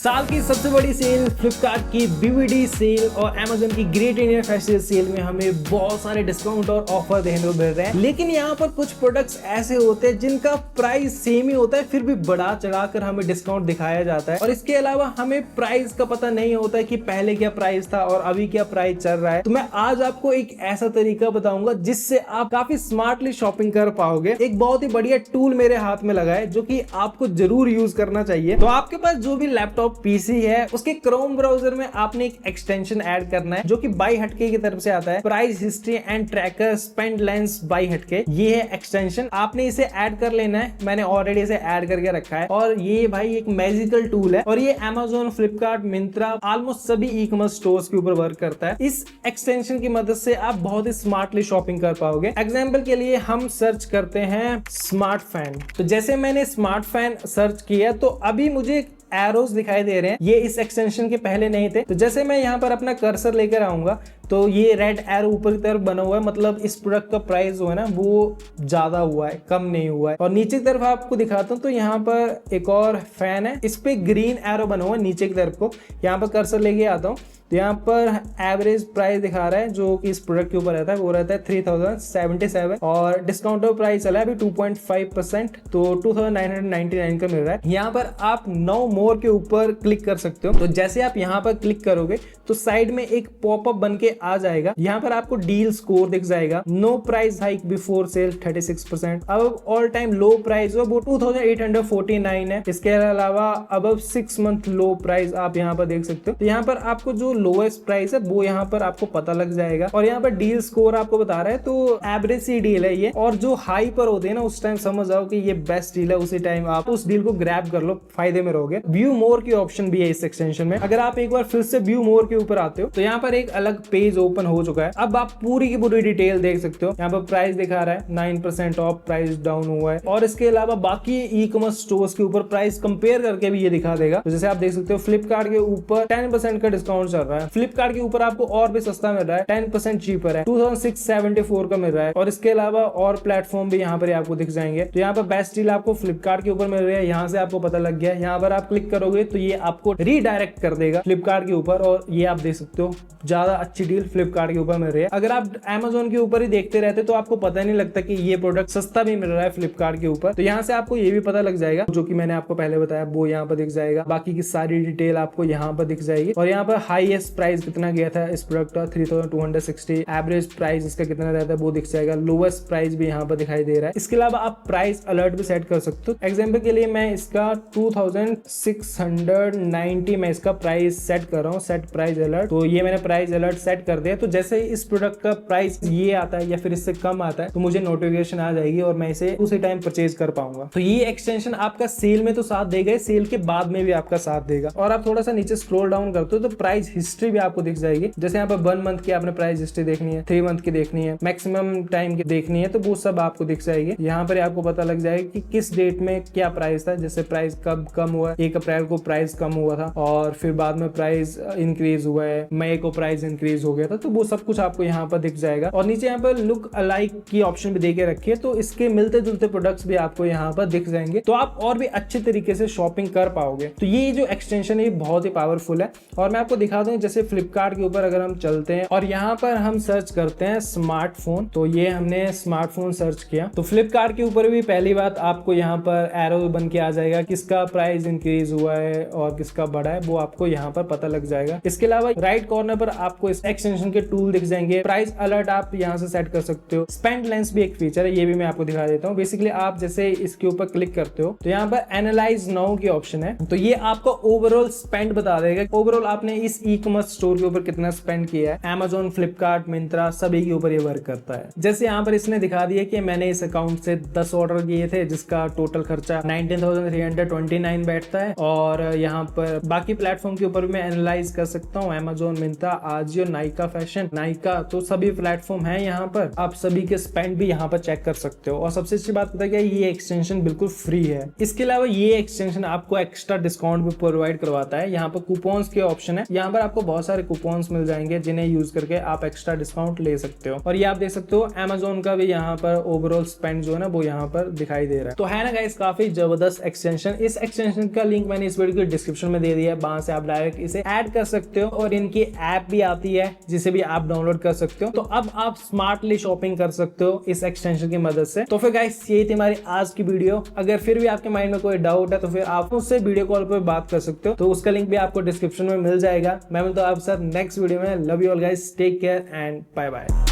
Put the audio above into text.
साल की सबसे बड़ी सेल, फ्लिपकार्ट की बीवीडी सेल और अमेजन की ग्रेट इंडियन फेस्टिवल सेल में हमें बहुत सारे डिस्काउंट और ऑफर देखने को मिल रहे हैं। लेकिन यहाँ पर कुछ प्रोडक्ट्स ऐसे होते हैं जिनका प्राइस सेम ही होता है, फिर भी बढ़ा चढ़ाकर हमें डिस्काउंट दिखाया जाता है। और इसके अलावा हमें प्राइस का पता नहीं होता है कि पहले क्या प्राइस था और अभी क्या प्राइस चल रहा है। तो मैं आज आपको एक ऐसा तरीका बताऊंगा जिससे आप काफी स्मार्टली शॉपिंग कर पाओगे। एक बहुत ही बढ़िया टूल मेरे हाथ में लगा है जो कि आपको जरूर यूज करना चाहिए। तो आपके पास जो भी लैपटॉप पीसी है उसके क्रोम ब्राउजर में आपने एक एक्सटेंशन ऐड करना है जो कि बाई हटके की तरफ से आता है, price history and tracker spend lens by हटके। ये है एक्सटेंशन, आपने इसे ऐड कर लेना है। मैंने ऑलरेडी इसे ऐड करके रखा है और ये भाई एक मैजिकल टूल है और ये Amazon, फ्लिपकार्ट, मिंत्रा ऑलमोस्ट सभी ई कॉमर्स स्टोर्स के ऊपर वर्क करता है। इस एक्सटेंशन की मदद से आप बहुत ही स्मार्टली शॉपिंग कर पाओगे। एग्जाम्पल के लिए हम सर्च करते हैं स्मार्ट फैन। तो जैसे मैंने स्मार्ट फैन सर्च किया तो अभी मुझे एरोज दिखाई दे रहे हैं, ये इस एक्सटेंशन के पहले नहीं थे। तो जैसे मैं यहाँ पर अपना कर्सर लेकर आऊंगा तो ये रेड एरो ऊपर की तरफ बना हुआ है, मतलब इस प्रोडक्ट का प्राइस जो है ना वो ज्यादा हुआ है, कम नहीं हुआ है। और नीचे की तरफ आपको दिखाता हूँ तो यहाँ पर एक और फैन है, इस पे ग्रीन एरो बना हुआ है नीचे की तरफ को। यहाँ पर कर्सर लेके आता हूँ तो यहाँ पर एवरेज प्राइस दिखा रहा है जो कि इस प्रोडक्ट के ऊपर रहता है, वो रहता है 3077 और डिस्काउंट प्राइस चला है अभी 2.5%, तो 2999 का मिल रहा है। यहाँ पर आप 9 मोर के ऊपर क्लिक कर सकते हो। तो जैसे आप यहाँ पर क्लिक करोगे तो साइड में एक पॉपअप बन के आ जाएगा। यहाँ पर आपको डील स्कोर दिख जाएगा, no price hike before sale 36%, अब ऑल टाइम लो प्राइस वो 2849 है। इसके अलावा अब 6 मंथ लो प्राइस आप यहाँ पर देख सकते हो। तो यहाँ पर आपको जो लोएस्ट प्राइस है वो यहाँ पर आपको पता लग जाएगा और यहाँ पर डील स्कोर आपको बता रहा है, तो एवरेज सी डील है ये। और जो हाई पर होते हैं ना उस टाइम समझ जाओ कि ये बेस्ट डील है, उसी टाइम आप उस डील को ग्रैब कर लो, फायदे में रहोगे। व्यू मोर की ऑप्शन भी है इस एक्सटेंशन में। अगर आप एक बार फिर से व्यू मोर के ऊपर आते हो तो यहाँ पर एक अलग पेज ओपन हो चुका है। अब आप पूरी की पूरी डिटेल देख सकते हो। यहाँ पर प्राइस दिखा रहा है 9% ऑफ, प्राइस डाउन हुआ है और इसके अलावा बाकी ई कॉमर्स स्टोर्स के ऊपर प्राइस कंपेयर करके भी ये दिखा देगा। तो जैसे आप देख सकते हो फ्लिपकार्ट के ऊपर 10% का डिस्काउंट चल रहा है, फ्लिपकार्ट के ऊपर आपको और भी सस्ता मिल रहा है, 10% चीपर है, 2674 का मिल रहा है। और इसके अलावा और प्लेटफॉर्म भी यहाँ पर आपको दिख जाएंगे। तो यहाँ पर बेस्ट डील आपको फ्लिपकार्ट के ऊपर मिल रही है, यहाँ से आपको पता लग गया। यहाँ पर आप क्लिक करोगे तो ये आपको रीडायरेक्ट कर देगा फ्लिपकार्ट के ऊपर और ये आप देख सकते हो ज्यादा अच्छी डील फ्लिपकार्ट के ऊपर मिल रही है। अगर आप Amazon के ऊपर ही देखते रहते तो आपको पता नहीं लगता कि ये प्रोडक्ट सस्ता भी मिल रहा है फ्लिपकार्ट के ऊपर। तो यहाँ से आपको ये भी पता लग जाएगा, जो कि मैंने आपको पहले बताया वो यहाँ पर दिख जाएगा। बाकी की सारी डिटेल आपको यहाँ पर दिख जाएगी और यहाँ पर हाईएस्ट प्राइस कितना गया था इस प्रोडक्ट का 3260, एवरेज प्राइस इसका कितना रहता है वो दिख जाएगा, लोएस्ट प्राइस भी यहाँ पर दिखाई दे रहा है। इसके अलावा आप प्राइस अलर्ट भी सेट कर सकते हो। एग्जाम्पल के लिए मैं इसका 2690 में इसका प्राइस सेट कर रहा हूँ, सेट प्राइस अलर्ट। तो ये मैंने प्राइस अलर्ट सेट कर दिया। तो जैसे ही इस प्रोडक्ट का प्राइस ये आता है या फिर इससे कम आता है तो मुझे नोटिफिकेशन आ जाएगी और मैं इसे उसी टाइम परचेज कर पाऊंगा। तो ये एक्सटेंशन आपका सेल में तो साथ देगा, सेल के बाद में भी आपका साथ देगा। और आप थोड़ा सा नीचे स्क्रॉल डाउन करते हो तो प्राइस हिस्ट्री भी आपको दिख जाएगी। जैसे यहाँ पर 1 मंथ की आपने प्राइस हिस्ट्री देखनी है, 3 मंथ की देखनी है, मैक्सिमम टाइम की देखनी है, तो वो सब आपको दिख जाएगी। यहाँ पर आपको पता लग जाएगा कि किस डेट में क्या प्राइस था, जैसे प्राइस कब कम हुआ, 1 अप्रैल को प्राइस कम हुआ था और फिर बाद में प्राइस इंक्रीज हुआ है, मई को प्राइस इंक्रीज हो गया था। तो वो सब कुछ आपको यहाँ पर दिख जाएगा। और नीचे यहाँ पर लुक अलाइक की ऑप्शन भी देके रखी है, तो इसके मिलते जुलते प्रोडक्ट्स भी आपको यहाँ पर दिख जाएंगे, तो आप और भी अच्छे तरीके से शॉपिंग कर पाओगे। तो ये जो एक्सटेंशन है ये बहुत ही पावरफुल है। और मैं आपको दिखा दूं, जैसे फ्लिपकार्ट के ऊपर अगर हम चलते हैं और यहाँ पर हम सर्च करते हैं स्मार्टफोन, तो ये हमने स्मार्टफोन सर्च किया तो फ्लिपकार्ट के ऊपर भी पहली बात आपको यहाँ पर एरो बन के आ जाएगा, किसका प्राइस इंक्रीज हुआ है और किसका बढ़ा है वो आपको यहाँ पर पता लग जाएगा। इसके अलावा राइट कॉर्नर पर आपको इस एक्सटेंशन के टूल दिख जाएंगे, प्राइस अलर्ट आप यहाँ से सेट कर सकते हो, स्पेंड लेंस भी एक फीचर है, ये भी मैं आपको दिखा देता हूँ। बेसिकली आप जैसे इसके ऊपर क्लिक करते हो तो यहाँ पर एनालाइज नाउ की ऑप्शन है, तो ये आपको ओवरऑल स्पेंड बता देगा, ओवरऑल आपने इस ई कॉमर्स स्टोर के ऊपर कितना स्पेंड किया है। Amazon, फ्लिपकार्ट, मिंत्रा सभी के ऊपर ये वर्क करता है। जैसे यहाँ पर इसने दिखा दिया कि मैंने इस अकाउंट से 10 ऑर्डर किए थे जिसका टोटल खर्चा 19,329 बैठता है। और यहाँ पर बाकी प्लेटफॉर्म के ऊपर भी मैं एनालाइज कर सकता हूँ, Amazon, मिंत्रा, आजियो, नाइका नायका फैशन, नायका, तो सभी प्लेटफॉर्म है यहाँ पर। आप सभी के स्पेंड भी यहाँ पर चेक कर सकते हो। और सबसे अच्छी बात पता है क्या, ये एक्सटेंशन बिल्कुल फ्री है। इसके अलावा ये एक्सटेंशन आपको एक्स्ट्रा डिस्काउंट भी प्रोवाइड करवाता है। यहाँ पर कूपन्स के ऑप्शन है, यहाँ पर आपको बहुत सारे कूपन्स मिल जाएंगे जिन्हें यूज करके आप एक्स्ट्रा डिस्काउंट ले सकते हो। और ये आप देख सकते हो Amazon का भी यहाँ पर ओवरऑल स्पेंड जो है ना वो यहाँ पर दिखाई दे रहा है। तो है ना गाइस काफी जबरदस्त एक्सटेंशन। इस एक्सटेंशन का लिंक मैंने इस वीडियो के डिस्क्रिप्शन में दे दिया है, वहां से आप डायरेक्ट इसे ऐड कर सकते हो। और इनकी ऐप भी आती है जिसे भी आप डाउनलोड कर सकते हो। तो अब आप स्मार्टली शॉपिंग कर सकते हो इस एक्सटेंशन की मदद से। तो फिर गाइस ये थी हमारी आज की वीडियो। अगर फिर भी आपके माइंड में कोई डाउट है तो फिर आप उससे वीडियो कॉल पर बात कर सकते हो। तो उसका लिंक भी आपको डिस्क्रिप्शन में मिल जाएगा। मैं मिलता हूं आपके साथ नेक्स्ट वीडियो में। Love you all guys, take care and bye bye.